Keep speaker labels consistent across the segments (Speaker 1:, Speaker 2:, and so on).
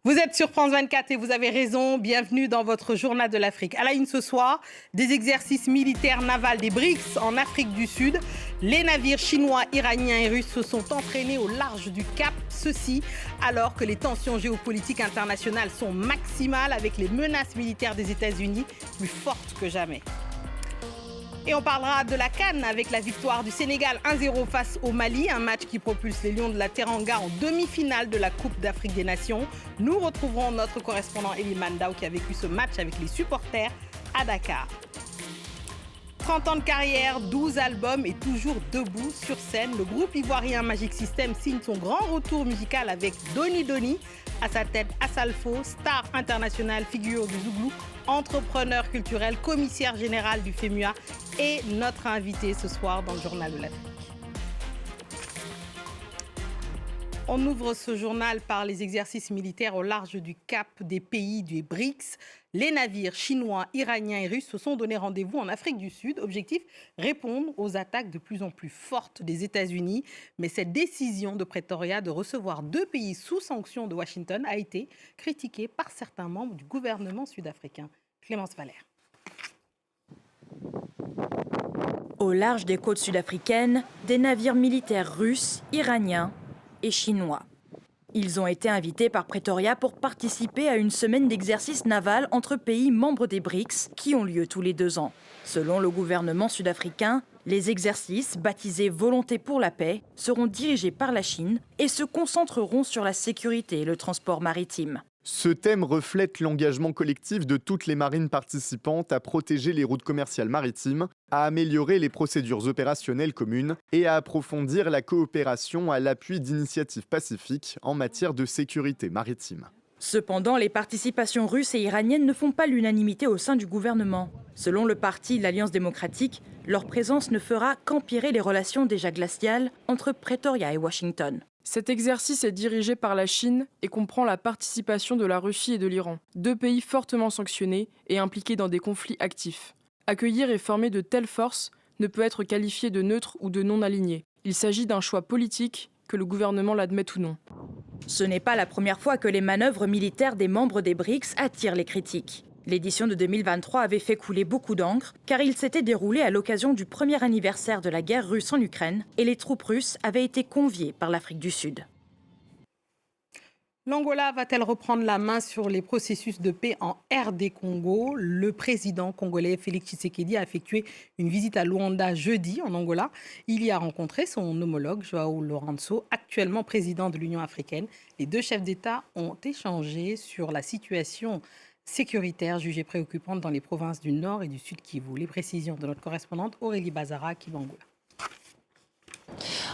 Speaker 1: Vous êtes sur France 24 et vous avez raison. Bienvenue dans votre journal de l'Afrique. À la une ce soir, des exercices militaires navals des BRICS en Afrique du Sud. Les navires chinois, iraniens et russes se sont entraînés au large du Cap. Ceci alors que les tensions géopolitiques internationales sont maximales avec les menaces militaires des États-Unis plus fortes que jamais. Et on parlera de la CAN avec la victoire du Sénégal 1-0 face au Mali, un match qui propulse les Lions de la Teranga en demi-finale de la Coupe d'Afrique des Nations. Nous retrouverons notre correspondant Eliman Ndao qui a vécu ce match avec les supporters à Dakar. 30 ans de carrière, 12 albums et toujours debout sur scène, le groupe ivoirien Magic System signe son grand retour musical avec Doni Doni. À sa tête, Assalfo, star internationale, figure du Zouglou, entrepreneur culturel, commissaire général du FEMUA et notre invité ce soir dans le Journal de l'Afrique. On ouvre ce journal par les exercices militaires au large du Cap des pays du BRICS. Les navires chinois, iraniens et russes se sont donné rendez-vous en Afrique du Sud. Objectif, répondre aux attaques de plus en plus fortes des États-Unis. Mais cette décision de Pretoria de recevoir 2 pays sous sanction de Washington a été critiquée par certains membres du gouvernement sud-africain. Clémence Valère.
Speaker 2: Au large des côtes sud-africaines, des navires militaires russes, iraniens et chinois. Ils ont été invités par Pretoria pour participer à une semaine d'exercices navals entre pays membres des BRICS qui ont lieu tous les 2 ans. Selon le gouvernement sud-africain, les exercices, baptisés Volonté pour la paix, seront dirigés par la Chine et se concentreront sur la sécurité et le transport maritime.
Speaker 3: Ce thème reflète l'engagement collectif de toutes les marines participantes à protéger les routes commerciales maritimes, à améliorer les procédures opérationnelles communes et à approfondir la coopération à l'appui d'initiatives pacifiques en matière de sécurité maritime.
Speaker 2: Cependant, les participations russes et iraniennes ne font pas l'unanimité au sein du gouvernement. Selon le parti l'Alliance démocratique, leur présence ne fera qu'empirer les relations déjà glaciales entre Pretoria et Washington.
Speaker 4: Cet exercice est dirigé par la Chine et comprend la participation de la Russie et de l'Iran, 2 pays fortement sanctionnés et impliqués dans des conflits actifs. Accueillir et former de telles forces ne peut être qualifié de neutre ou de non aligné. Il s'agit d'un choix politique, que le gouvernement l'admette ou non.
Speaker 2: Ce n'est pas la première fois que les manœuvres militaires des membres des BRICS attirent les critiques. L'édition de 2023 avait fait couler beaucoup d'encre, car il s'était déroulé à l'occasion du premier anniversaire de la guerre russe en Ukraine, et les troupes russes avaient été conviées par l'Afrique du Sud.
Speaker 1: L'Angola va-t-elle reprendre la main sur les processus de paix en RD Congo? Le président congolais Félix Tshisekedi a effectué une visite à Luanda jeudi en Angola. Il y a rencontré son homologue João Lourenço, actuellement président de l'Union africaine. Les 2 chefs d'État ont échangé sur la situation sécuritaire jugée préoccupante dans les provinces du Nord et du Sud Kivu. Les précisions de notre correspondante Aurélie Bazara qui va en Angola.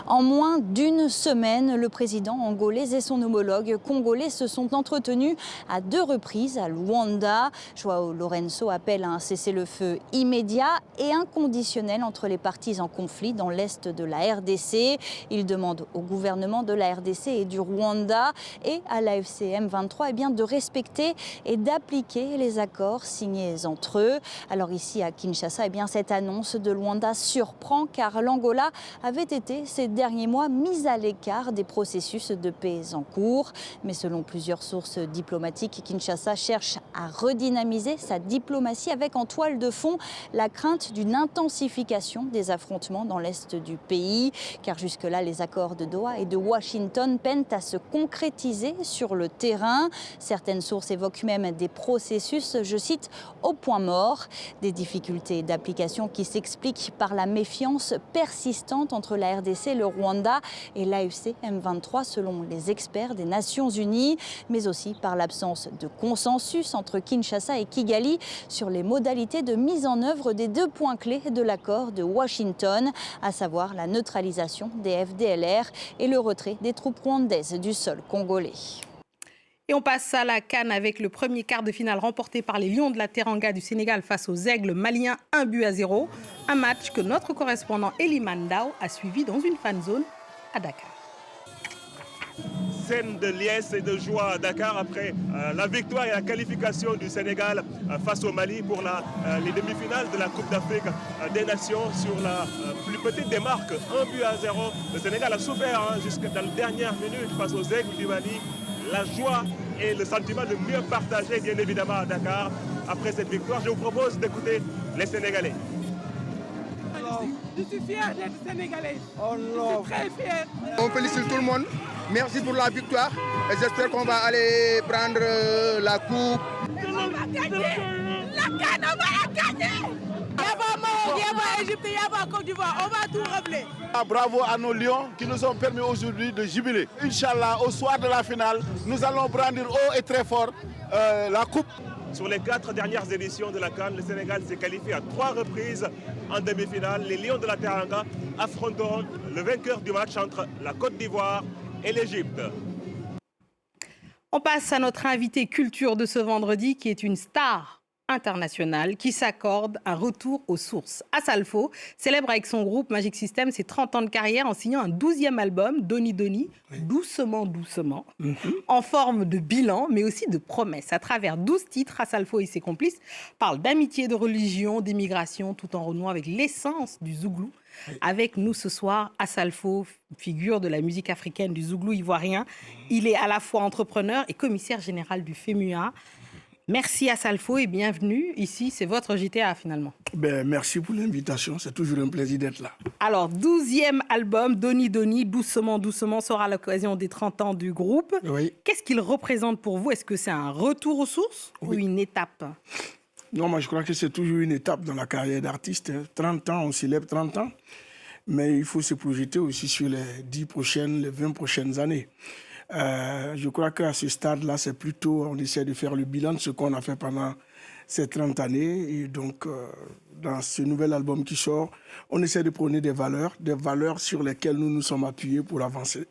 Speaker 5: En moins d'une semaine, le président angolais et son homologue congolais se sont entretenus à 2 reprises à Luanda. João Lourenço appelle à un cessez-le-feu immédiat et inconditionnel entre les parties en conflit dans l'est de la RDC. Il demande au gouvernement de la RDC et du Rwanda et à l'AFC M23 de respecter et d'appliquer les accords signés entre eux. Alors ici à Kinshasa, cette annonce de Luanda surprend car l'Angola avait été ces derniers mois mise à l'écart des processus de paix en cours. Mais selon plusieurs sources diplomatiques, Kinshasa cherche à redynamiser sa diplomatie avec en toile de fond la crainte d'une intensification des affrontements dans l'est du pays. Car jusque-là, les accords de Doha et de Washington peinent à se concrétiser sur le terrain. Certaines sources évoquent même des processus, je cite, au point mort. Des difficultés d'application qui s'expliquent par la méfiance persistante entre la RDC, le Rwanda et l'AFC M23 selon les experts des Nations Unies, mais aussi par l'absence de consensus entre Kinshasa et Kigali sur les modalités de mise en œuvre des 2 points clés de l'accord de Washington, à savoir la neutralisation des FDLR et le retrait des troupes rwandaises du sol congolais.
Speaker 1: Et on passe à la CAN avec le premier quart de finale remporté par les Lions de la Teranga du Sénégal face aux Aigles maliens 1-0. Un match que notre correspondant Eliman Ndao a suivi dans une fan zone à Dakar.
Speaker 6: Scène de liesse et de joie à Dakar après la victoire et la qualification du Sénégal face au Mali pour les demi-finales de la Coupe d'Afrique des Nations sur la plus petite des marques, 1-0. Le Sénégal a souffert jusqu'à la dernière minute face aux Aigles du Mali. La joie et le sentiment de mieux partager bien évidemment à Dakar après cette victoire. Je vous propose d'écouter les Sénégalais.
Speaker 7: Je suis fier d'être Sénégalais. Je suis très fier.
Speaker 8: On félicite tout le monde. Merci pour la victoire. Et j'espère qu'on va aller prendre la coupe.
Speaker 7: On va gagner. La canne, on va la gagner. Il n'y a pas Maroc, il n'y a pas Égypte, il n'y a pas Côte d'Ivoire. On va tout relever.
Speaker 9: Bravo à nos lions qui nous ont permis aujourd'hui de jubiler. Inch'Allah, au soir de la finale, nous allons brandir haut et très fort la coupe.
Speaker 6: Sur les 4 dernières éditions de la CAN, le Sénégal s'est qualifié à 3 reprises en demi-finale. Les Lions de la Teranga affronteront le vainqueur du match entre la Côte d'Ivoire et l'Égypte.
Speaker 1: On passe à notre invité culture de ce vendredi qui est une star internationale qui s'accorde un retour aux sources. Asalfo célèbre avec son groupe Magic System ses 30 ans de carrière en signant un 12e album, Doni Doni, doucement, doucement, en forme de bilan, mais aussi de promesses. À travers 12 titres, Asalfo et ses complices parlent d'amitié, de religion, d'immigration, tout en renouant avec l'essence du zouglou. Avec nous ce soir, Asalfo, figure de la musique africaine du zouglou ivoirien. Il est à la fois entrepreneur et commissaire général du FEMUA. Merci Asalfo et bienvenue. Ici, c'est votre JTA finalement.
Speaker 10: Merci pour l'invitation. C'est toujours un plaisir d'être là.
Speaker 1: Alors, 12e album, Doni Doni, doucement, doucement, sera à l'occasion des 30 ans du groupe.
Speaker 10: Oui.
Speaker 1: Qu'est-ce qu'il représente pour vous? Est-ce que c'est un retour aux sources ou une étape?
Speaker 10: Non, moi je crois que c'est toujours une étape dans la carrière d'artiste. 30 ans, on célèbre 30 ans. Mais il faut se projeter aussi sur les 10 prochaines, les 20 prochaines années. Je crois qu'à ce stade-là, c'est plutôt, on essaie de faire le bilan de ce qu'on a fait pendant ces 30 années. Et donc, dans ce nouvel album qui sort, on essaie de prôner des valeurs sur lesquelles nous nous sommes appuyés pour avancer.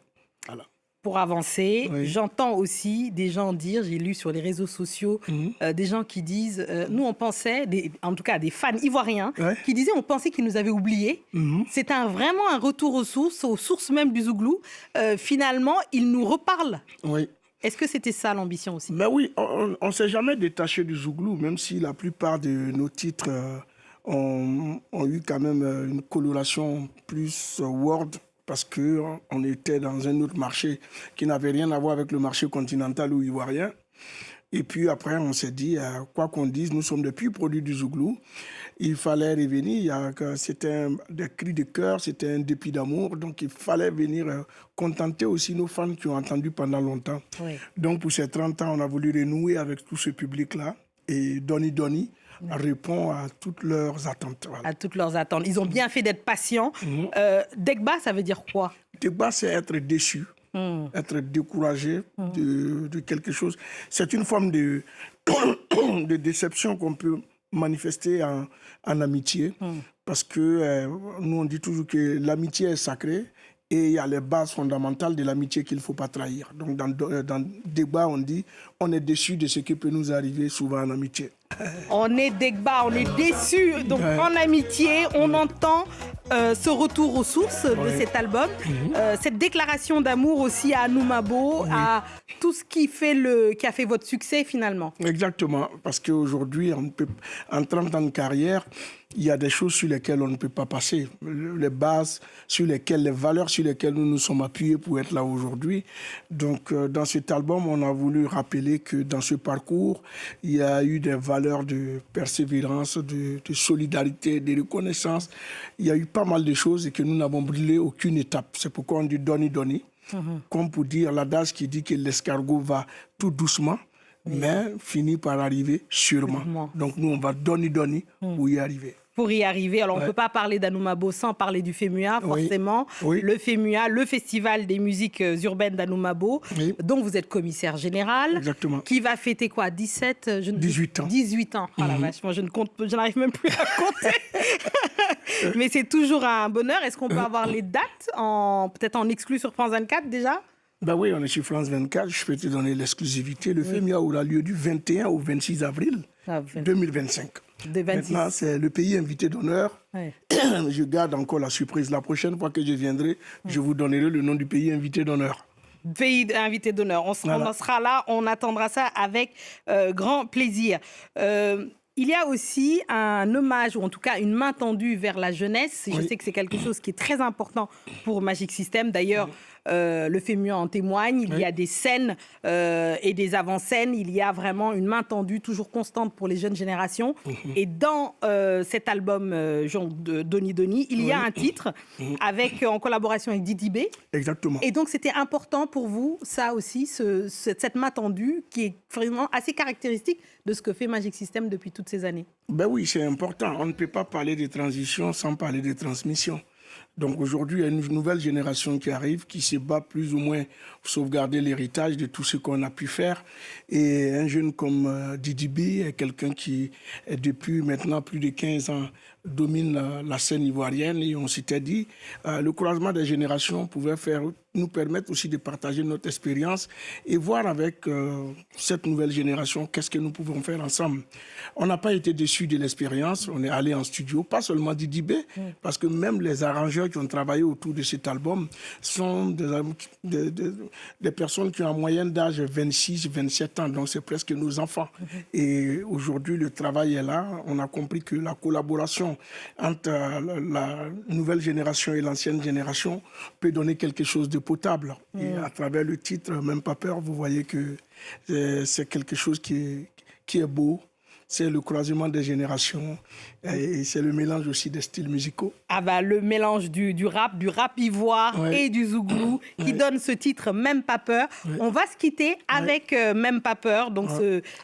Speaker 10: Voilà.
Speaker 1: Pour avancer, j'entends aussi des gens dire, j'ai lu sur les réseaux sociaux, des gens qui disent, nous on pensait, en tout cas des fans ivoiriens, qui disaient on pensait qu'ils nous avaient oubliés. C'est vraiment un retour aux sources même du zouglou. Finalement, ils nous reparlent.
Speaker 10: Oui.
Speaker 1: Est-ce que c'était ça l'ambition aussi?
Speaker 10: Oui, on ne s'est jamais détaché du zouglou, même si la plupart de nos titres ont eu quand même une coloration plus world. Parce qu'on était dans un autre marché qui n'avait rien à voir avec le marché continental ou ivoirien. Et puis après, on s'est dit, quoi qu'on dise, nous sommes des purs produits du zouglou. Il fallait revenir, c'était des cris de cœur, c'était un dépit d'amour. Donc il fallait venir contenter aussi nos fans qui ont entendu pendant longtemps. Oui. Donc pour ces 30 ans, on a voulu renouer avec tout ce public-là. Et Doni Doni répond à toutes leurs attentes. Voilà.
Speaker 1: À toutes leurs attentes. Ils ont bien fait d'être patients. Degba, ça veut dire quoi?
Speaker 10: Degba, c'est être déçu, être découragé de quelque chose. C'est une forme de déception qu'on peut manifester en amitié. Parce que nous, on dit toujours que l'amitié est sacrée. Et il y a les bases fondamentales de l'amitié qu'il ne faut pas trahir. Donc, dans Degba, on dit on est déçu de ce qui peut nous arriver souvent en amitié.
Speaker 1: On est Degba, on est déçu. Donc, en amitié, on entend ce retour aux sources de cet album. Cette déclaration d'amour aussi à Anoumabo, à tout ce qui a fait votre succès finalement.
Speaker 10: Exactement. Parce qu'aujourd'hui, en 30 ans de carrière, il y a des choses sur lesquelles on ne peut pas passer. Les bases, les valeurs sur lesquelles nous nous sommes appuyés pour être là aujourd'hui. Donc, dans cet album, on a voulu rappeler que dans ce parcours, il y a eu des valeurs de persévérance, de solidarité, de reconnaissance. Il y a eu pas mal de choses et que nous n'avons brûlé aucune étape. C'est pourquoi on dit Doni Doni. Comme pour dire l'adage qui dit que l'escargot va tout doucement, mais finit par arriver sûrement. Donc, nous, on va Doni Doni pour y arriver.
Speaker 1: Pour y arriver, alors on ne peut pas parler d'Anoumabo sans parler du FEMUA, forcément. Le FEMUA, le Festival des musiques urbaines d'Anoumabo, dont vous êtes commissaire général.
Speaker 10: Exactement.
Speaker 1: Qui va fêter quoi, 18 ans. 18 ans. Oh la vache, moi je n'arrive même plus à compter. Mais c'est toujours un bonheur. Est-ce qu'on peut avoir les dates, peut-être en exclu sur France 24 déjà?
Speaker 10: Oui, on est sur France 24. Je peux te donner l'exclusivité. Le FEMUA aura lieu du 21 au 26 avril 2025. Maintenant, c'est le pays invité d'honneur. Je garde encore la surprise. La prochaine fois que je viendrai, je vous donnerai le nom du pays invité d'honneur.
Speaker 1: Pays invité d'honneur. On en sera là, on attendra ça avec grand plaisir. Il y a aussi un hommage, ou en tout cas une main tendue vers la jeunesse. Je sais que c'est quelque chose qui est très important pour Magic System. D'ailleurs, le FEMUA en témoigne, il y a des scènes et des avant-scènes, il y a vraiment une main tendue, toujours constante pour les jeunes générations. Et dans cet album de Doni, il y a un titre en collaboration avec Didi B.
Speaker 10: Exactement.
Speaker 1: Et donc c'était important pour vous, ça aussi, cette main tendue qui est vraiment assez caractéristique de ce que fait Magic System depuis toutes ces années.
Speaker 10: Ben oui, c'est important. On ne peut pas parler de transition sans parler de transmission. Donc aujourd'hui, il y a une nouvelle génération qui arrive, qui se bat plus ou moins pour sauvegarder l'héritage de tout ce qu'on a pu faire. Et un jeune comme Didi B est quelqu'un qui, depuis maintenant plus de 15 ans, domine la scène ivoirienne. Et on s'était dit, le croisement des générations pouvait nous permettre aussi de partager notre expérience et voir avec cette nouvelle génération qu'est-ce que nous pouvons faire ensemble. On n'a pas été déçus de l'expérience. On est allé en studio, pas seulement Didi B, parce que même les arrangeurs qui ont travaillé autour de cet album sont des personnes qui ont en moyenne d'âge 26, 27 ans, donc c'est presque nos enfants. Et aujourd'hui, le travail est là. On a compris que la collaboration entre la nouvelle génération et l'ancienne génération peut donner quelque chose de potable. Et à travers le titre, Même pas peur, vous voyez que c'est quelque chose qui est beau. C'est le croisement des générations et c'est le mélange aussi des styles musicaux.
Speaker 1: Ah bah, le mélange du rap ivoire et du zouglou qui donne ce titre Même pas peur. On va se quitter avec Même pas peur, donc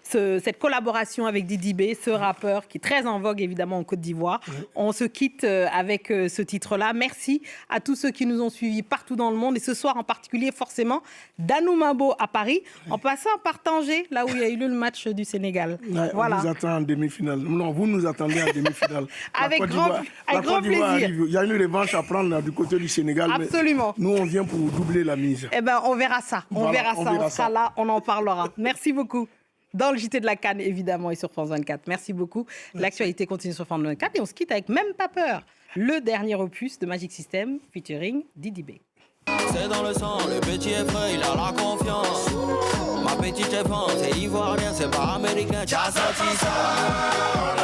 Speaker 1: cette collaboration avec Didi B, ce rappeur qui est très en vogue évidemment en Côte d'Ivoire. On se quitte avec ce titre-là. Merci à tous ceux qui nous ont suivis partout dans le monde et ce soir en particulier forcément d'Anoumabo à Paris, en passant par Tanger, là où il y a eu le match du Sénégal.
Speaker 10: Voilà. On nous attend en demi-finale. Non, vous nous attendez en demi-finale.
Speaker 1: Avec grand plaisir.
Speaker 10: Arrive. Il y a une revanche à prendre là, du côté du Sénégal.
Speaker 1: Absolument.
Speaker 10: Nous, on vient pour doubler la mise.
Speaker 1: Eh ben, on verra ça. On sera là, on en parlera. Merci beaucoup. Dans le JT de la CAN, évidemment, et sur France 24. Merci beaucoup. L'actualité continue sur France 24 et on se quitte avec Même pas peur, le dernier opus de Magic System featuring Didi B.
Speaker 11: C'est dans le sang, le petit est frais, il a la confiance. Ma petite est France, c'est ivoirien, c'est pas américain, t'as senti ça.